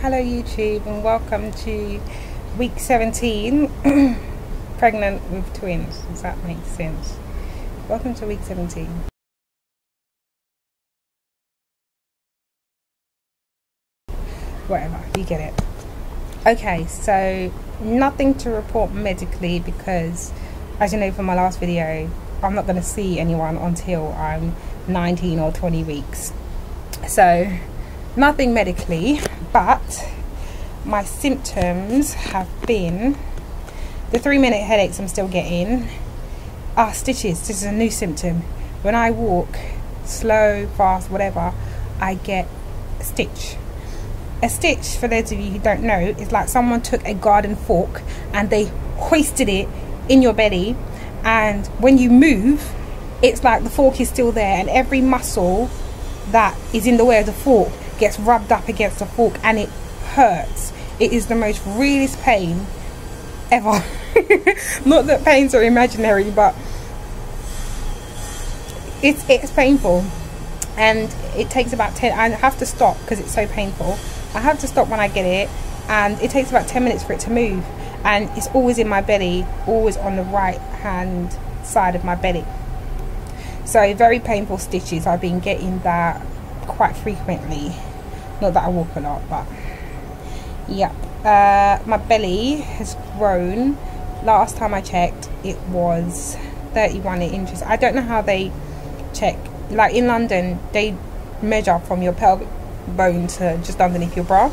Hello YouTube, and welcome to week 17 pregnant with twins. Does that make sense? Welcome to week 17. Whatever, you get it. Okay, so nothing to report medically because, as you know from my last video, I'm not going to see anyone until I'm 19 or 20 weeks. So nothing medically, but my symptoms have been the 3-minute headaches I'm still getting. Stitches. This is a new symptom. When I walk slow, fast, whatever, I get a stitch. A stitch, for those of you who don't know, is like someone took a garden fork and they hoisted it in your belly, and when you move, it's like the fork is still there, and every muscle that is in the way of the fork gets rubbed up against the fork, and it hurts. It is the most realest pain ever. Not that pains are imaginary, but it's painful, and it takes about 10. I have to stop because it's so painful. I have to stop when I get it, and it takes about 10 minutes for it to move, and it's always in my belly, always on the right hand side of my belly. So very painful stitches. I've been getting that quite frequently. Not that I walk a lot, but yeah. My belly has grown. Last time I checked, it was 31 inches. I don't know how they check. Like in London, they measure from your pelvic bone to just underneath your bra,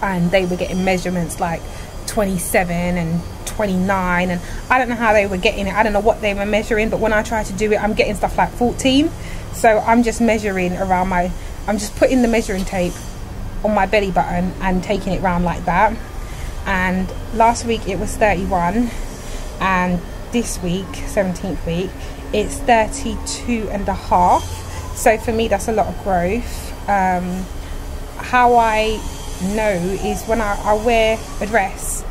and they were getting measurements like 27 and 29, and I don't know how they were getting it. I don't know what they were measuring, but when I try to do it, I'm getting stuff like 14. So I'm just measuring around I'm just putting the measuring tape on my belly button and taking it round like that. And last week it was 31, and this week, 17th week, it's 32 and a half. So for me, that's a lot of growth. How I know is when I wear a dress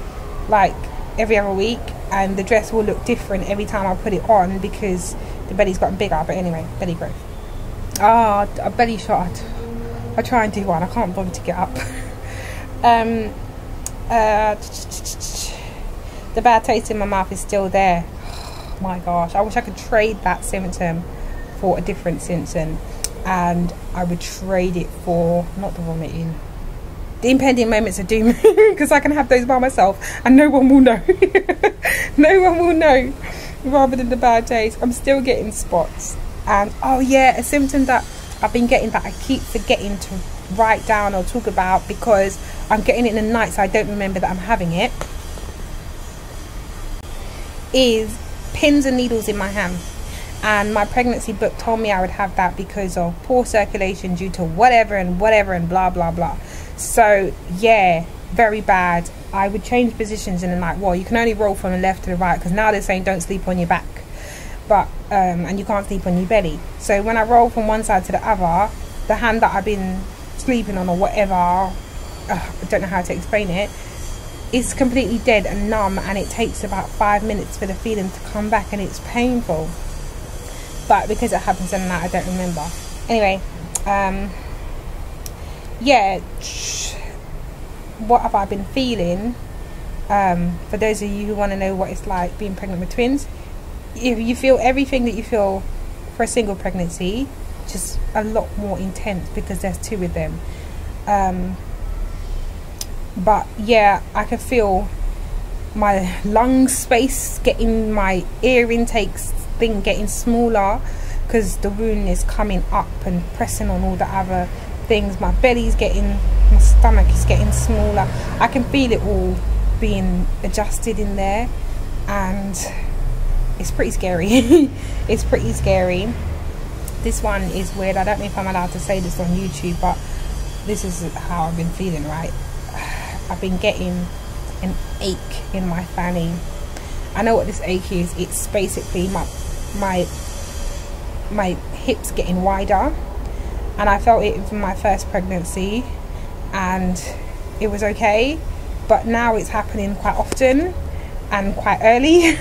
like every other week, and the dress will look different every time I put it on because the belly's gotten bigger. But anyway, belly growth. A belly shot. I try and do one. I can't bother to get up. The bad taste in my mouth is still there. Oh my gosh, I wish I could trade that symptom for a different symptom, and I would trade it for not the vomiting, the impending moments of doom, because I can have those by myself and no one will know. No one will know, rather than the bad taste. I'm still getting spots. And oh yeah, a symptom that I've been getting that I keep forgetting to write down or talk about because I'm getting it in the night, so I don't remember that I'm having it, is pins and needles in my hand. And my pregnancy book told me I would have that because of poor circulation due to whatever and blah blah blah. So yeah, very bad. I would change positions in the night. Well, you can only roll from the left to the right because now they're saying don't sleep on your back, but and you can't sleep on your belly. So when I roll from one side to the other, the hand that I've been sleeping on or whatever, I don't know how to explain it, is completely dead and numb, and it takes about 5 minutes for the feeling to come back, and it's painful. But because it happens in the night, I don't remember. Anyway, yeah, what have I been feeling? For those of you who want to know what it's like being pregnant with twins, if you feel everything that you feel for a single pregnancy, just a lot more intense because there's 2 of them. But yeah, I can feel my lung space getting, my ear intakes thing getting smaller because the wound is coming up and pressing on all the other things. My belly's getting, my stomach is getting smaller. I can feel it all being adjusted in there, and it's pretty scary. It's pretty scary. This one is weird. I don't know if I'm allowed to say this on YouTube, but this is how I've been feeling, right? I've been getting an ache in my fanny. I know what this ache is. It's basically my hips getting wider, and I felt it in my first pregnancy and it was okay, but now it's happening quite often and quite early.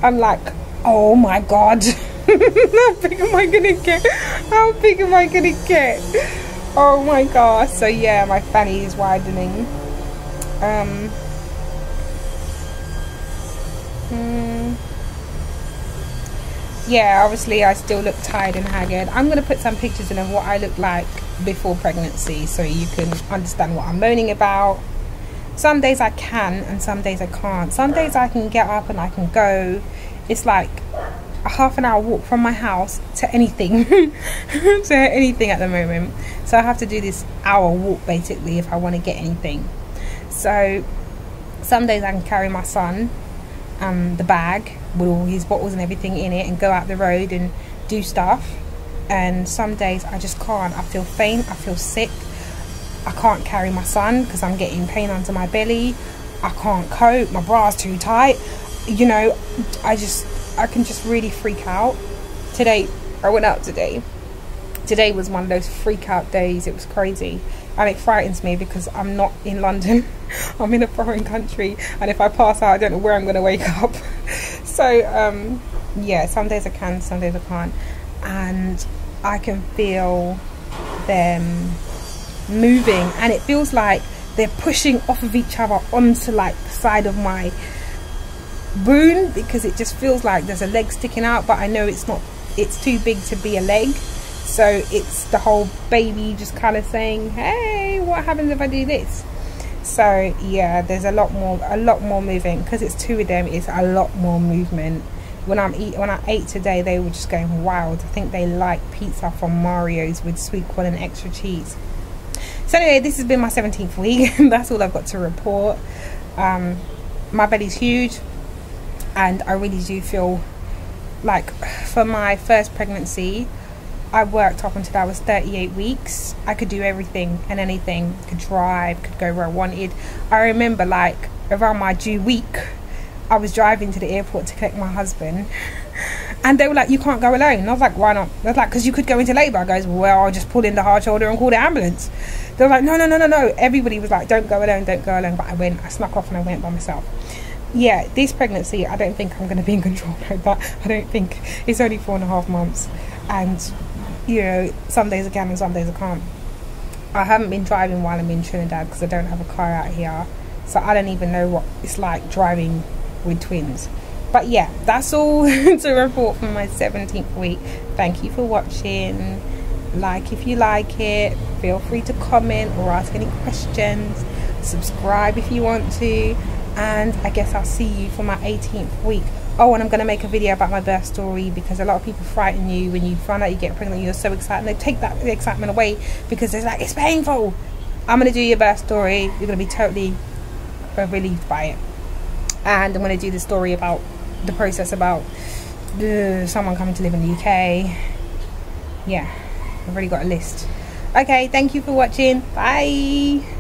I'm like, oh my god. How big am I gonna get? How big am I gonna get? Oh my gosh. So yeah, my fanny is widening. Yeah, obviously I still look tired and haggard. I'm going to put some pictures in of what I look like before pregnancy so you can understand what I'm moaning about. Some days I can and some days I can't. Some days I can get up and I can go. It's like a half an hour walk from my house to anything. To anything at the moment. So I have to do this hour walk basically if I want to get anything. So some days I can carry my son, the bag with all his bottles and everything in it, and go out the road and do stuff. And some days I just can't. I feel faint, I feel sick, I can't carry my son because I'm getting pain under my belly, I can't cope, my bra's too tight, you know. I can just really freak out. Today I went out today was one of those freak out days. It was crazy, and it frightens me because I'm not in London. I'm in a foreign country, and if I pass out I don't know where I'm going to wake up. So yeah, some days I can, some days I can't, and I can feel them moving, and it feels like they're pushing off of each other onto like the side of my wound, because it just feels like there's a leg sticking out, but I know it's not, it's too big to be a leg. So it's the whole baby just kind of saying, hey, what happens if I do this? So yeah, there's a lot more moving because it's two of them. It's a lot more movement. When I ate today, they were just going wild. I think they like pizza from Mario's with sweet corn and extra cheese. So anyway, this has been my 17th week. That's all I've got to report. My belly's huge, and I really do feel like for my first pregnancy, I worked up until I was 38 weeks. I could do everything and anything. Could drive, could go where I wanted. I remember like around my due week, I was driving to the airport to collect my husband, and they were like, you can't go alone. And I was like, why not? They're like, because you could go into labour. I goes, well, I'll just pull in the hard shoulder and call the ambulance. They were like, no. Everybody was like, don't go alone, don't go alone. But I went, I snuck off and I went by myself. Yeah, this pregnancy, I don't think I'm going to be in control of that. I don't think. It's only 4.5 months, and you know, some days I can and some days I can't. I haven't been driving while I'm in Trinidad because I don't have a car out here, so I don't even know what it's like driving with twins. But yeah, that's all to report from my 17th week. Thank you for watching. Like if you like it, feel free to comment or ask any questions, subscribe if you want to, and I guess I'll see you for my 18th week. Oh, and I'm going to make a video about my birth story, because a lot of people frighten you when you find out you get pregnant. You're so excited, and they take that excitement away because they're like, it's painful. I'm going to do your birth story. You're going to be totally relieved by it. And I'm going to do the story about the process about someone coming to live in the UK. Yeah, I've already got a list. Okay, thank you for watching. Bye.